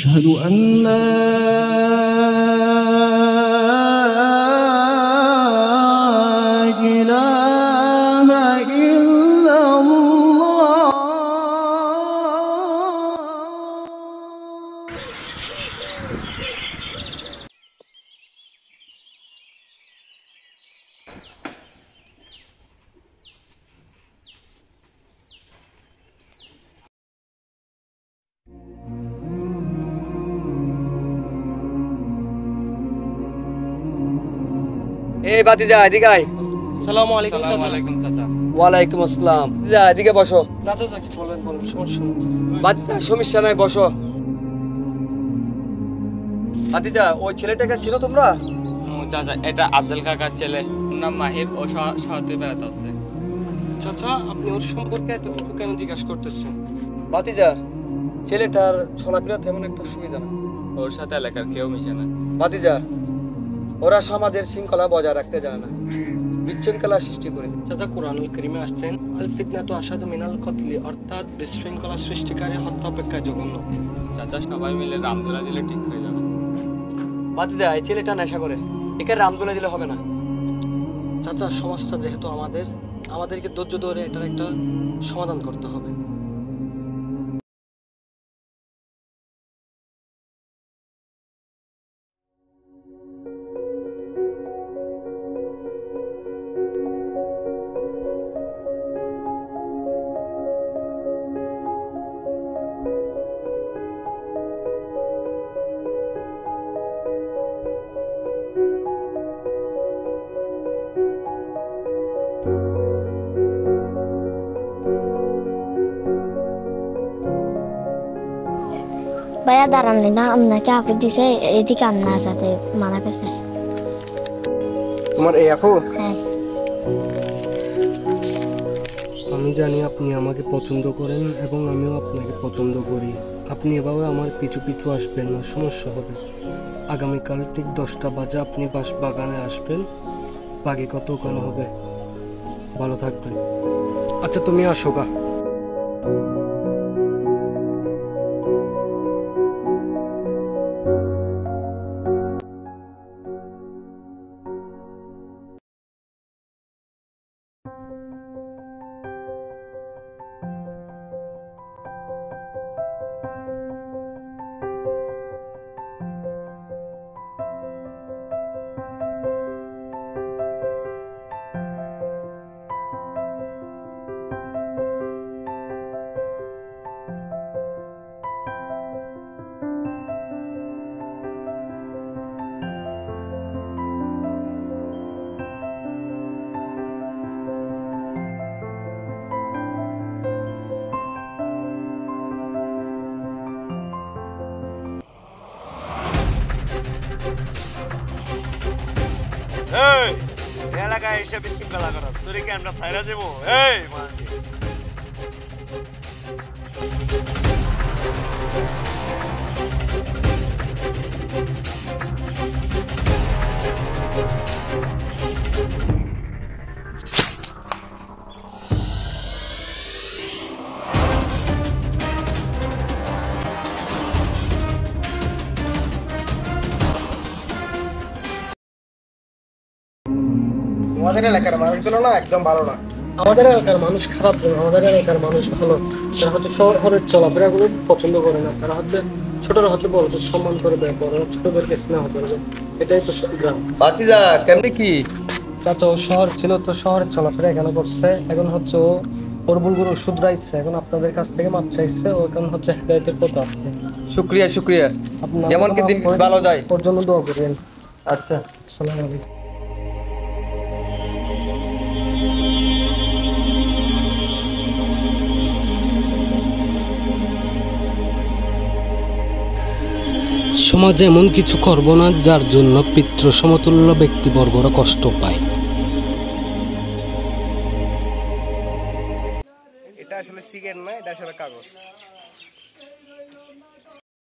أشهد أن لا إله إلا الله. এই বাতিজা এদিকে আয়। আসসালামু আলাইকুম চাচা। ওয়ালাইকুম চাচা। ওয়ালাইকুম আসসালাম। যা এদিকে বসো। না চাচা কি বলেন সমস্যা নেই। বাতিজা সমস্যা নাই, বসো। বাতিজা ওই ছেলেটাকে ছিল তোমরা? চাচা এটা আফজাল কাকার ছেলে, ওর নাম মাহির, ও শহরে বেড়াতে আছে। চাচা আপনি ওর সম্পর্কে এতটুকু কেন জিজ্ঞাসা করতেছেন? বাতিজা ছেলেটার চলাফেরা তেমন একটা সুবিধা না। ওর সাথে এলাকার কেউ মিশে না। বাতিজা ওরা সমাজের শৃঙ্খলা বজায় রাখতে জানে না, বিশৃঙ্খলা সৃষ্টি করে। চাচা কোরআনুল কারীমে আসছেন আল ফিতনাতু আশাদু মিনাল কতলি, অর্থাৎ বিশৃঙ্খলা সৃষ্টিকারী হত্যা অপেক্ষা জঘন্য। চাচা সবাই মিলে রামদোলা দিলে ঠিক হয়ে যাবে। বাতিজা এই ছেলেটা নেশা করে, একে রামদোলা দিলে হবে না। চাচা সমাজটা যেহেতু আমাদেরকে ধৈর্য ধরে এটার একটা সমাধান করতে হবে। ভাইয়া দাঁড়ানলে না, আপনাকে আপু দিছে, এদিকে আপনার সাথে মারা গেছে। তোমার এই আপু? হ্যাঁ। আমি জানি আপনি আমাকে পছন্দ করেন এবং আমিও আপনাকে পছন্দ করি। আপনি এভাবে আমার পিছু পিছু আসবেন না, সমস্যা হবে। আগামীকাল ঠিক 10টা বাজে আপনি বাগানে আসবেন, বাকি কত ওখানে হবে। ভালো থাকবেন। আচ্ছা তুমি আসো গা। এলাকায় এসে বিশৃঙ্খলা করা, তোর কি আমরা ছাইরা দেবো? এই আমাদের এলাকার মানুষগুলো না একদম ভালো না। আমাদের এলাকার মানুষ খারাপ না, আমাদের এলাকার মানুষ ভালো। তারা হচ্ছে শহরের চলাফেরাগুলো পছন্দ করে না। তারা হচ্ছে ছোটরা হচ্ছে বড়দের সম্মান করবে, বড়রা ছোটদেরকে স্নেহ করবে। এটাই তো গ্রাম। বাতিজা কেমনি কি? চাচা ও শহর ছিল তো শহরের চলাফেরা এখানে করছে, এখন হচ্ছে ও ওর ভুলগুলো শুধরাইছে, এখন আপনাদের কাছ থেকে মাপ চাইছে, ও এখন হচ্ছে হেদায়েতের পথে আছে। শুক্রিয়া শুক্রিয়া। আপনারা যেমন কি দিন ভালো যায়। ওর জন্য দোয়া করেন। আচ্ছা আসসালামু আলাইকুম। সমাজে এমন কিছু করব না যার জন্য পিতৃ সমতুল্য ব্যক্তিবর্গরা কষ্ট পায়। এটা আসলে সিগারেট না, এটা আসলে কাগজ।